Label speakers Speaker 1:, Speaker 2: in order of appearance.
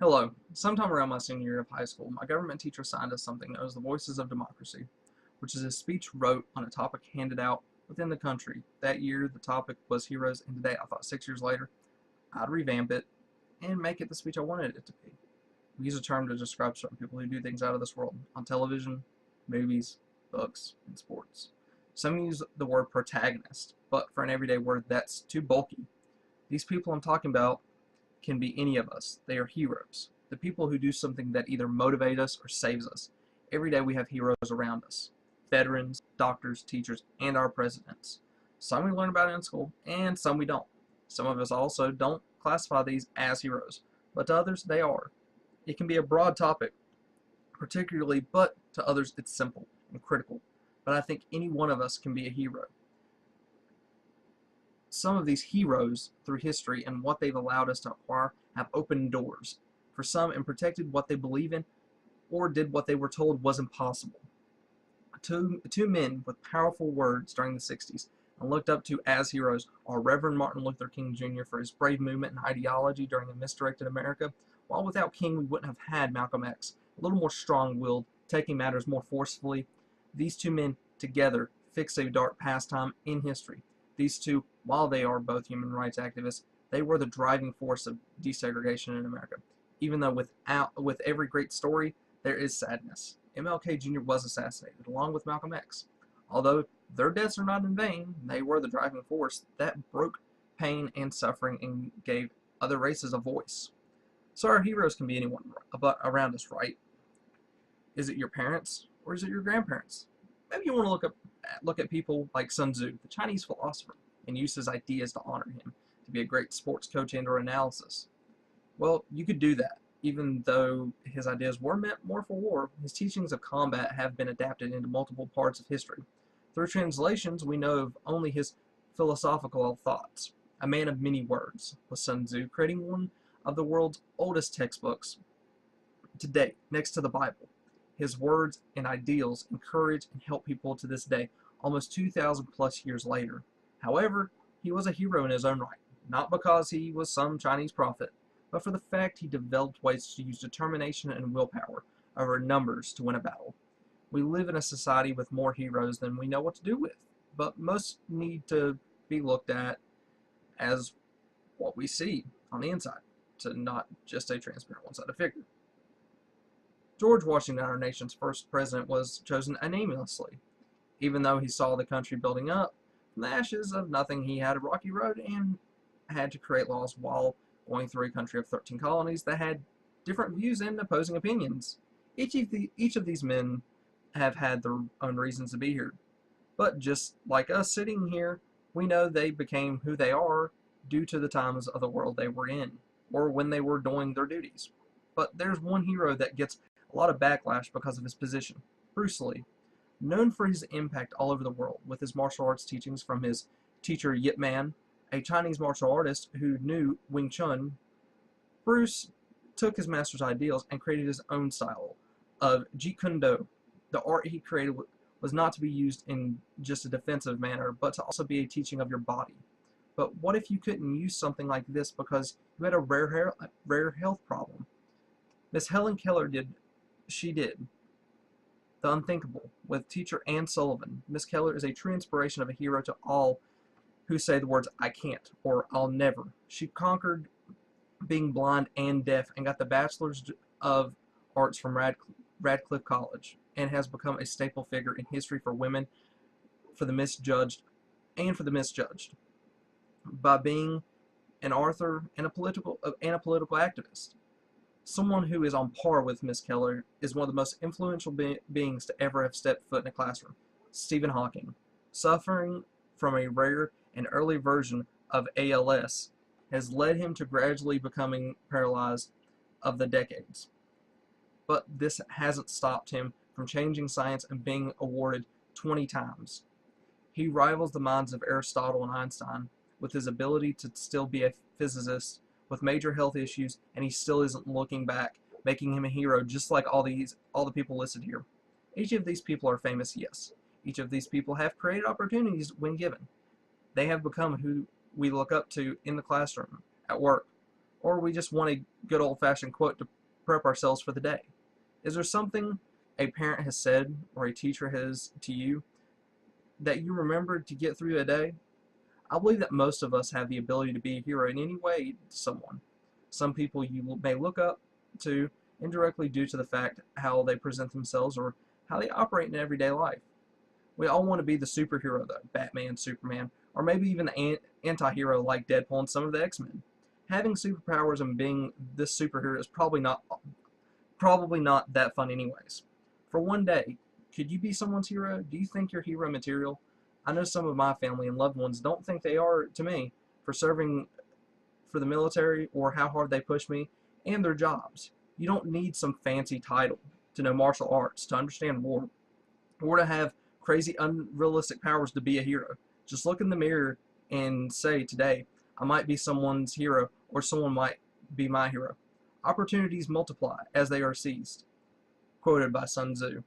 Speaker 1: Hello. Sometime around my senior year of high school, my government teacher assigned us something known as the Voices of Democracy, which is a speech wrote on a topic handed out within the country. That year, the topic was heroes, and today I thought 6 years later, I'd revamp it and make it the speech I wanted it to be. We use a term to describe certain people who do things out of this world on television, movies, books, and sports. Some use the word protagonist, but for an everyday word, that's too bulky. These people I'm talking about can be any of us. They are heroes. The people who do something that either motivate us or saves us. Every day we have heroes around us. Veterans, doctors, teachers, and our presidents. Some we learn about in school, and some we don't. Some of us also don't classify these as heroes, but to others they are. It can be a broad topic, particularly, but to others it's simple and critical. But I think any one of us can be a hero. Some of these heroes through history and what they've allowed us to acquire have opened doors for some and protected what they believe in or did what they were told was impossible. Two men with powerful words during the 60s and looked up to as heroes are Reverend Martin Luther King Jr. for his brave movement and ideology during a misdirected America, while without King we wouldn't have had Malcolm X, a little more strong-willed, taking matters more forcefully. These two men together fixed a dark pastime in history. These two, while they are both human rights activists, they were the driving force of desegregation in America. Even though with every great story, there is sadness. MLK Jr. was assassinated, along with Malcolm X. Although their deaths are not in vain, they were the driving force that broke pain and suffering and gave other races a voice. So our heroes can be anyone around us, right? Is it your parents or is it your grandparents? Maybe you want to look at people like Sun Tzu, the Chinese philosopher, and use his ideas to honor him, to be a great sports coach and or analysis. Well, you could do that. Even though his ideas were meant more for war, his teachings of combat have been adapted into multiple parts of history. Through translations, we know of only his philosophical thoughts. A man of many words was Sun Tzu, creating one of the world's oldest textbooks to date, next to the Bible. His words and ideals encourage and help people to this day, almost 2,000 plus years later. However, he was a hero in his own right, not because he was some Chinese prophet, but for the fact he developed ways to use determination and willpower over numbers to win a battle. We live in a society with more heroes than we know what to do with, but most need to be looked at as what we see on the inside, to not just a transparent one-sided figure. George Washington, our nation's first president, was chosen anonymously. Even though he saw the country building up from the ashes of nothing, he had a rocky road and had to create laws while going through a country of 13 colonies that had different views and opposing opinions. Each of these men have had their own reasons to be here. But just like us sitting here, we know they became who they are due to the times of the world they were in, or when they were doing their duties. But there's one hero that gets a lot of backlash because of his position. Bruce Lee, known for his impact all over the world with his martial arts teachings from his teacher Yip Man, a Chinese martial artist who knew Wing Chun. Bruce took his master's ideals and created his own style of Jeet Kune Do. The art he created was not to be used in just a defensive manner, but to also be a teaching of your body. But what if you couldn't use something like this because you had a rare health problem? Miss Helen Keller did the unthinkable with teacher Anne Sullivan. Miss Keller is a true inspiration of a hero to all who say the words "I can't" or "I'll never." She conquered being blind and deaf and got the Bachelor's of Arts from Radcliffe College and has become a staple figure in history for women, for the misjudged, and for the misjudged, by being an author and a political activist. Someone who is on par with Miss Keller is one of the most influential beings to ever have stepped foot in a classroom, Stephen Hawking. Suffering from a rare and early version of ALS has led him to gradually becoming paralyzed of the decades. But this hasn't stopped him from changing science and being awarded 20 times. He rivals the minds of Aristotle and Einstein with his ability to still be a physicist with major health issues, and he still isn't looking back, making him a hero just like all the people listed here. Each of these people are famous, yes. Each of these people have created opportunities when given. They have become who we look up to in the classroom, at work, or we just want a good old-fashioned quote to prep ourselves for the day? Is there something a parent has said or a teacher has to you that you remembered to get through a day? I believe that most of us have the ability to be a hero in any way to someone. Some people you may look up to indirectly due to the fact how they present themselves or how they operate in everyday life. We all want to be the superhero though, Batman, Superman, or maybe even the anti-hero like Deadpool and some of the X-Men. Having superpowers and being this superhero is probably not that fun anyways. For one day, could you be someone's hero? Do you think you're hero material? I know some of my family and loved ones don't think they are to me for serving for the military or how hard they push me and their jobs. You don't need some fancy title to know martial arts, to understand war, or to have crazy unrealistic powers to be a hero. Just look in the mirror and say, today, I might be someone's hero or someone might be my hero. Opportunities multiply as they are seized. Quoted by Sun Tzu.